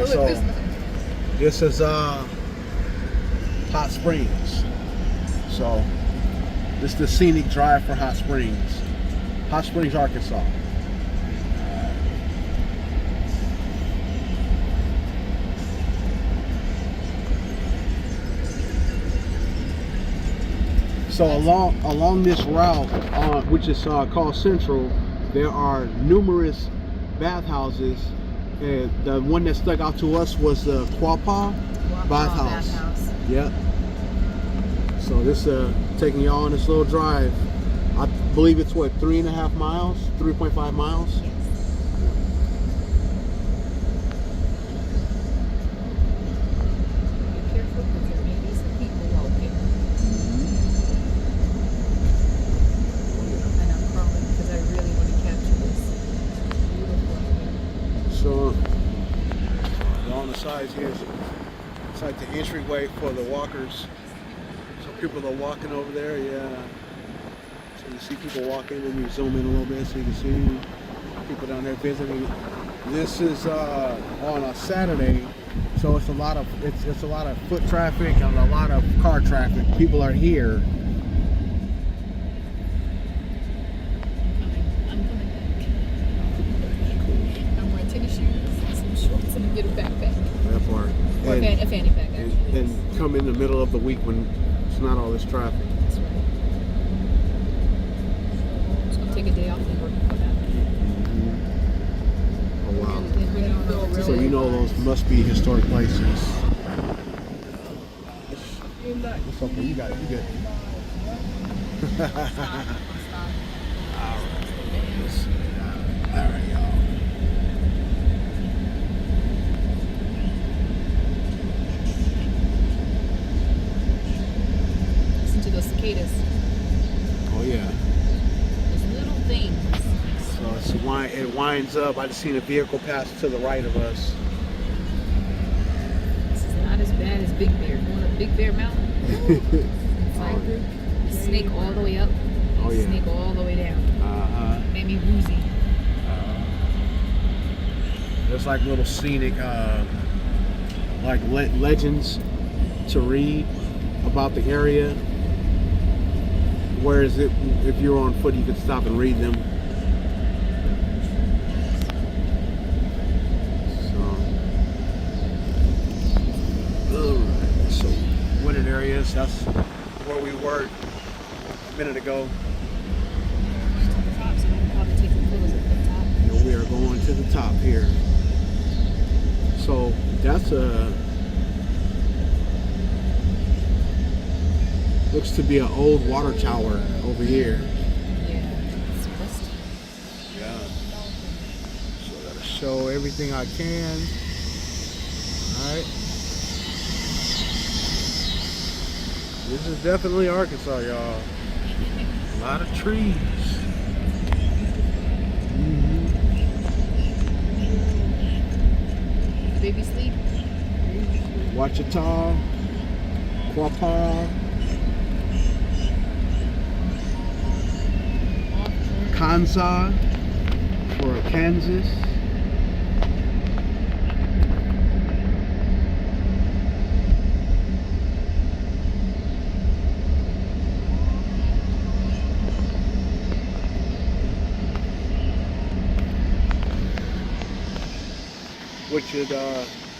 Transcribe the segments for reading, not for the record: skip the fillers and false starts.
So this is Hot Springs. So this is the scenic drive for Hot Springs. Hot Springs, Arkansas. So along this route, which is called Central, there are numerous bathhouses. And the one that stuck out to us was the Quapaw bathhouse. Yep. So this taking y'all on this little drive. I believe it's what, 3.5 miles, 3.5 miles. Sides here, it's like the entryway for the walkers. So people are walking over there, yeah. So you see people walking, and you zoom in a little bit so you can see people down there visiting. This is on a Saturday, so it's a lot of foot traffic and a lot of car traffic. People are here. Get a backpack. That part. Or a fanny pack, actually. And come in the middle of the week when it's not all this traffic. That's right. I'm just going to take a day off and work and come out. Oh, wow. So you know those must be historic places. It's okay, you got it, you good. All right, y'all. Those cicadas. Oh yeah. Those little things. So it winds up. I just seen a vehicle pass to the right of us. This is not as bad as Big Bear. Going up Big Bear Mountain. Snake all the way up. Oh yeah. Snake all the way down. Made me woozy. There's like little scenic, like legends to read about the area. Whereas if you're on foot, you could stop and read them. So wooded areas, that's where we were a minute ago. And we are going to the top here. So that's looks to be an old water tower over here. Yeah, it's rusty. Yeah. So I gotta show everything I can. Alright. This is definitely Arkansas, y'all. A lot of trees. Baby sleep. Ouachita, Quapaw, Kansa for Kansas. Which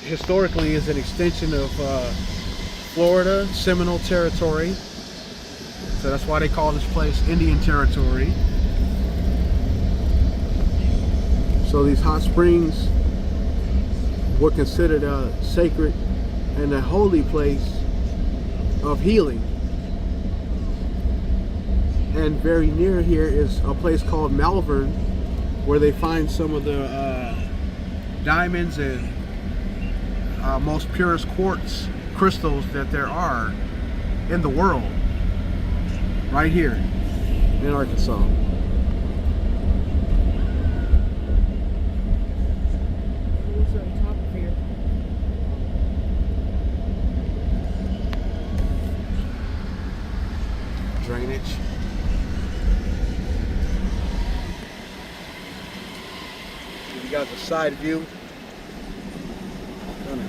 historically is an extension of Florida Seminole Territory. So that's why they call this place Indian Territory. So these hot springs were considered a sacred and a holy place of healing. And very near here is a place called Malvern, where they find some of the diamonds and most purest quartz crystals that there are in the world, right here in Arkansas. What's on top of here? Drainage. Give you guys a side view.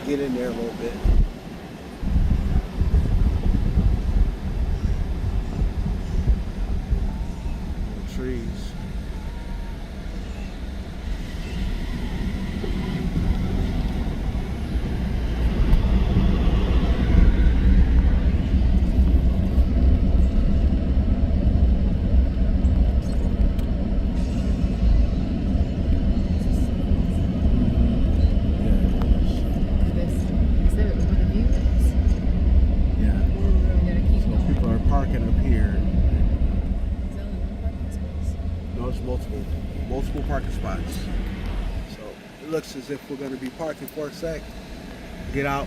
get in there a little bit. Trees. This. Is that where the view is? Yeah. You gotta keep So going. people are parking up here. Is there only one parking space? No, it's multiple parking spots. So it looks as if we're going to be parking for a sec. Get out.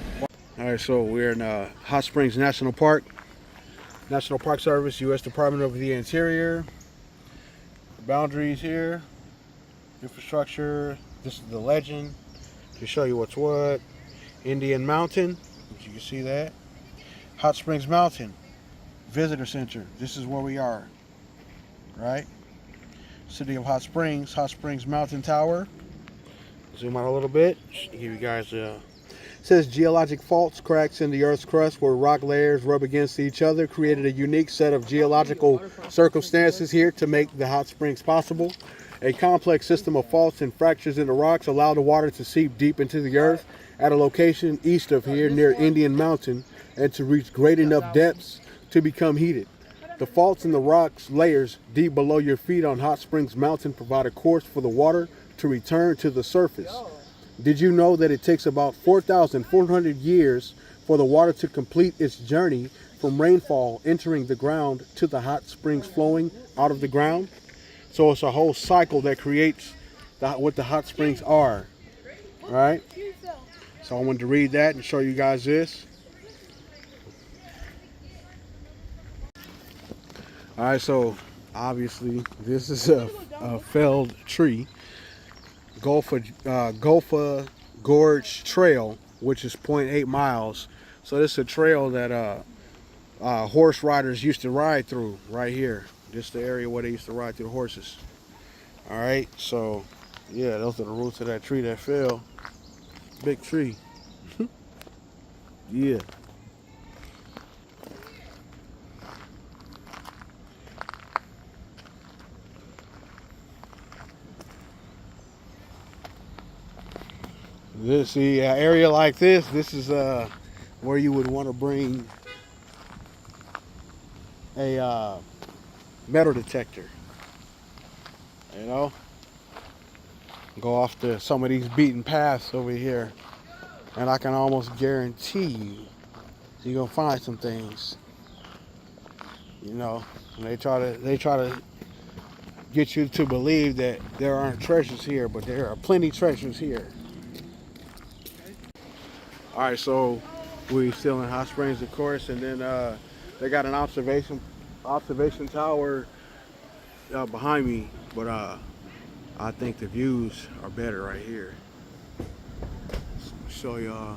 All right, so we're in Hot Springs National Park. National Park Service, U.S. Department of the Interior. The boundaries here. Infrastructure. This is the legend to show you what's what. Indian Mountain, as you can see that. Hot Springs Mountain Visitor Center. This is where we are, right? City of Hot Springs Mountain Tower. Zoom out a little bit. Give you guys a. It says geologic faults, cracks in the Earth's crust where rock layers rub against each other, created a unique set of geological circumstances here to make the hot springs possible. A complex system of faults and fractures in the rocks allow the water to seep deep into the earth at a location east of here near Indian Mountain and to reach great enough depths to become heated. The faults in the rocks layers deep below your feet on Hot Springs Mountain provide a course for the water to return to the surface. Did you know that it takes about 4,400 years for the water to complete its journey from rainfall entering the ground to the hot springs flowing out of the ground? So it's a whole cycle that creates what the hot springs are, right? So I wanted to read that and show you guys this. All right, so obviously this is a felled tree. Gulfa Gorge Trail, which is 0.8 miles. So this is a trail that horse riders used to ride through right here. Just the area where they used to ride through the horses. All right, so yeah, those are the roots of that tree that fell. Big tree. Yeah. This area like this is where you would want to bring a metal detector. You know, go off to some of these beaten paths over here, and I can almost guarantee you're gonna find some things. You know, and they try to get you to believe that there aren't treasures here, but there are plenty treasures here. All right, so we're still in Hot Springs, of course, and then they got an observation tower behind me, but I think the views are better right here. So show y'all.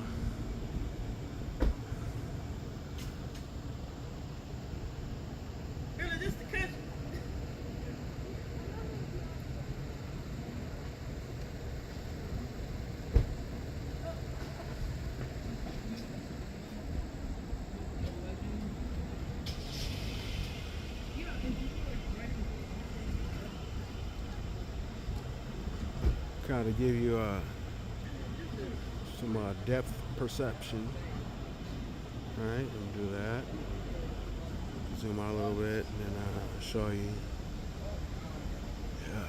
Kind of give you some depth perception. All right, we'll do that. Zoom out a little bit, and then I'll show you. Yeah.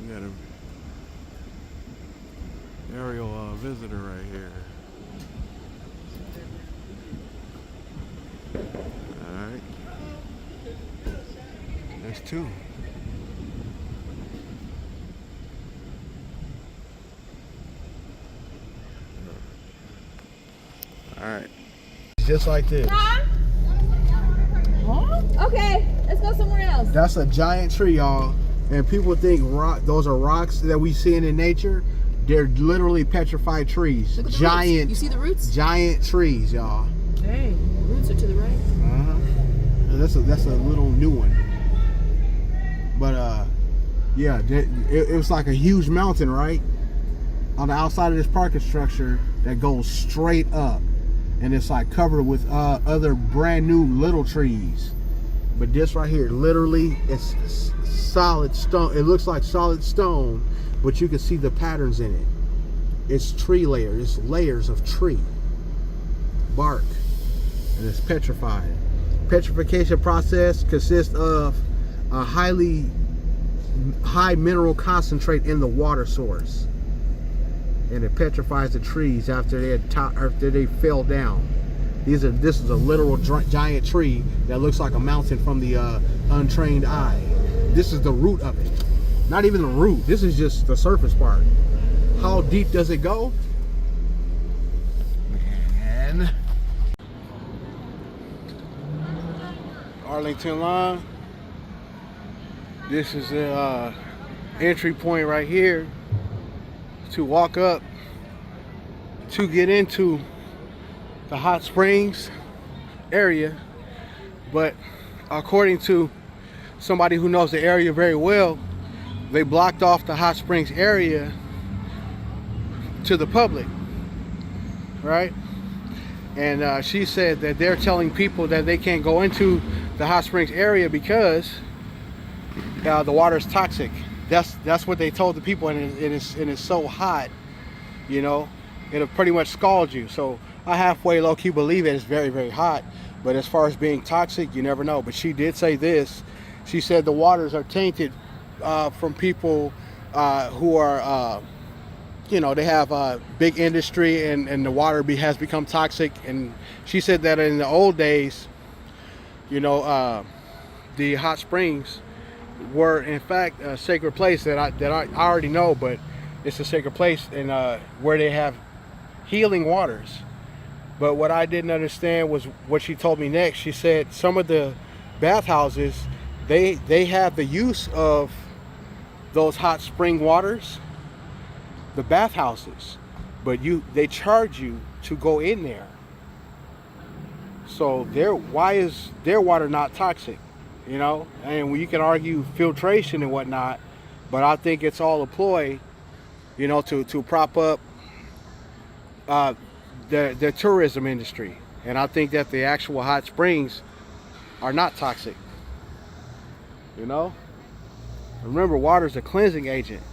We got an aerial visitor right here. Alright. There's two. Alright. Just like this. Huh? Okay, let's go somewhere else. That's a giant tree, y'all. And people think those are rocks that we see in nature. They're literally petrified trees. Look at the Giant. roots. You see the roots? Giant trees, y'all. Dang, the roots are to the right. And that's a little new one. But yeah, it was like a huge mountain, right, on the outside of this parking structure that goes straight up, and it's like covered with other brand new little trees. But this right here, literally, it's solid stone. It looks like solid stone, but you can see the patterns in it. It's tree layers. It's layers of tree bark, and it's petrified. Petrification process consists of a high mineral concentrate in the water source, and it petrifies the trees after they fell down. This is a literal giant tree that looks like a mountain from the untrained eye. This is the root of it. Not even the root. This is just the surface part. How deep does it go? Man. Arlington Line. This is the entry point right here to walk up to get into the hot springs area. But according to somebody who knows the area very well, they blocked off the hot springs area to the public, right? And she said that they're telling people that they can't go into the hot springs area because the water is toxic. That's what they told the people, and it's so hot, you know, it'll pretty much scald you. So I halfway low-key believe it. It's very, very hot, but as far as being toxic, you never know. But she did say this. She said the waters are tainted from people who are you know, they have big industry, and the water has become toxic. And she said that in the old days, you know, the hot springs were in fact a sacred place that I already know, but it's a sacred place, and where they have healing waters. But what I didn't understand was what she told me next. She said some of the bathhouses, they have the use of those hot spring waters, the bathhouses, but they charge you to go in there. So why is their water not toxic? You know, and you can argue filtration and whatnot, but I think it's all a ploy, you know, to prop up the tourism industry. And I think that the actual hot springs are not toxic. You know, remember, water is a cleansing agent,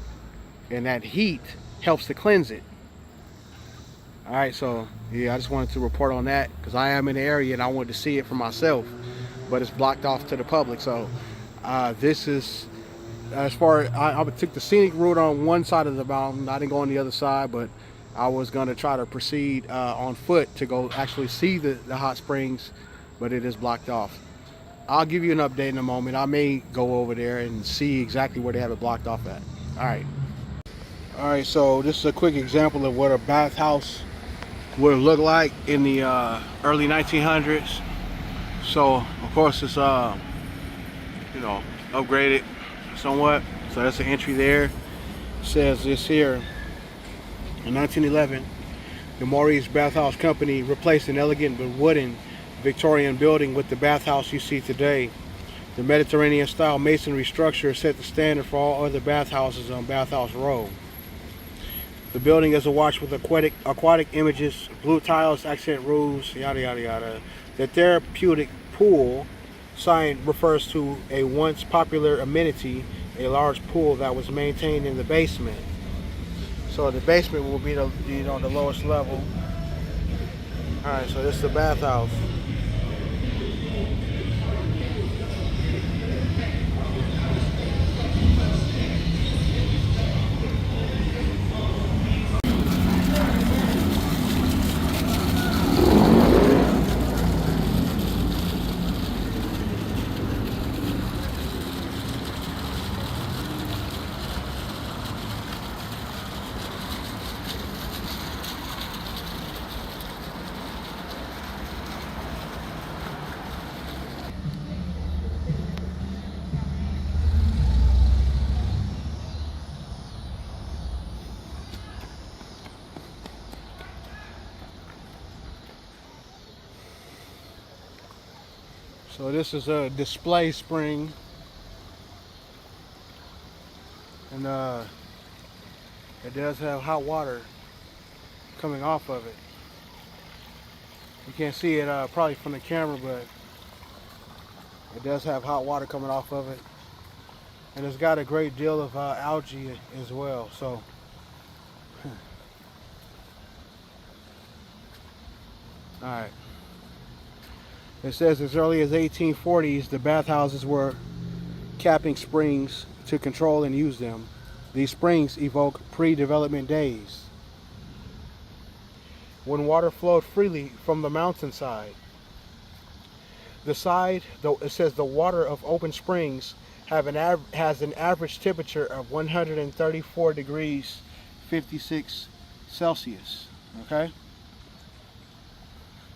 and that heat helps to cleanse it. All right, so yeah, I just wanted to report on that because I am in the area and I wanted to see it for myself, but it's blocked off to the public. So this is, as far as I took the scenic route on one side of the mountain. I didn't go on the other side, but I was going to try to proceed on foot to go actually see the hot springs, but it is blocked off. I'll give you an update in a moment. I may go over there and see exactly where they have it blocked off at. All right, so this is a quick example of what a bathhouse would look like in the early 1900s. So of course it's you know, upgraded somewhat. So that's the entry there. It says this here: in 1911, the Maurice Bathhouse Company replaced an elegant but wooden Victorian building with the bathhouse you see today. The Mediterranean style masonry structure set the standard for all other bathhouses on Bathhouse Row. The building is awash with aquatic images, blue tiles, accent roofs, yada yada yada. The therapeutic pool sign refers to a once popular amenity, a large pool that was maintained in the basement. So the basement will be the lowest level. All right, so this is the bathhouse. So this is a display spring, and it does have hot water coming off of it. You can't see it probably from the camera, but it does have hot water coming off of it, and it's got a great deal of algae as well. So all right. It says as early as 1840s, the bathhouses were capping springs to control and use them. These springs evoke pre-development days, when water flowed freely from the mountainside. The side, though, it says the water of open springs has an average temperature of 134 degrees 56 Celsius. Okay?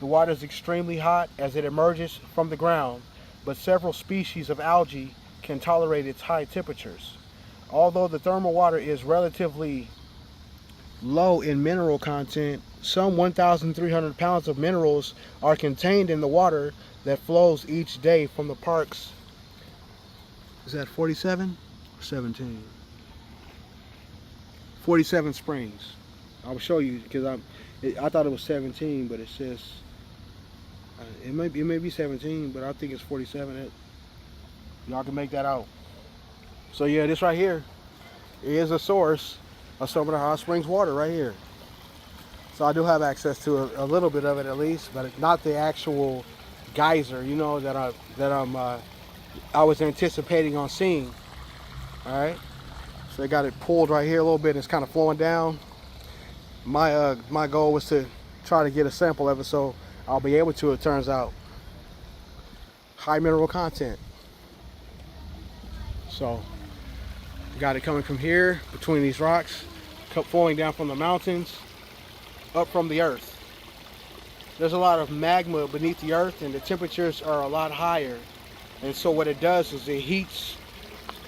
The water is extremely hot as it emerges from the ground, but several species of algae can tolerate its high temperatures. Although the thermal water is relatively low in mineral content, some 1,300 pounds of minerals are contained in the water that flows each day from the park's, is that 47 or 17? 47 springs. I'll show you because I thought it was 17, but it says it may be 17, but I think it's 47. Y'all can make that out. So yeah, this right here is a source of some of the hot springs water right here. So I do have access to a little bit of it at least, but not the actual geyser, you know, that I was anticipating on seeing. All right. So they got it pulled right here a little bit. It's kind of flowing down. My goal was to try to get a sample of it, so I'll be able to. It turns out high mineral content. So got it coming from here between these rocks, flowing down from the mountains, up from the earth. There's a lot of magma beneath the earth, and the temperatures are a lot higher. And so what it does is it heats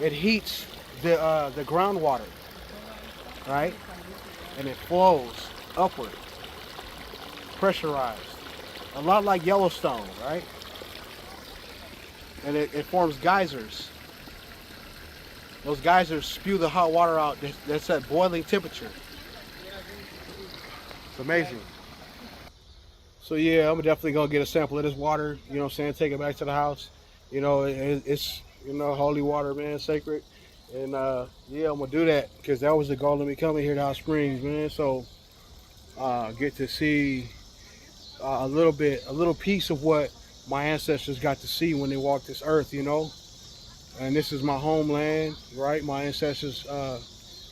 the groundwater, right? And it flows upward, pressurized, a lot like Yellowstone, right? And it forms geysers. Those geysers spew the hot water out that's at boiling temperature. It's amazing. So yeah, I'm definitely gonna get a sample of this water, you know what I'm saying, take it back to the house. You know, it's, you know, holy water, man, sacred. And yeah, I'm gonna do that because that was the goal of me coming here to Hot Springs, man. So get to see a little piece of what my ancestors got to see when they walked this earth, you know. And this is my homeland, right? My ancestors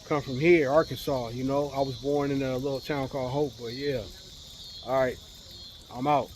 come from here, Arkansas, you know. I was born in a little town called Hope, but yeah. All right, I'm out.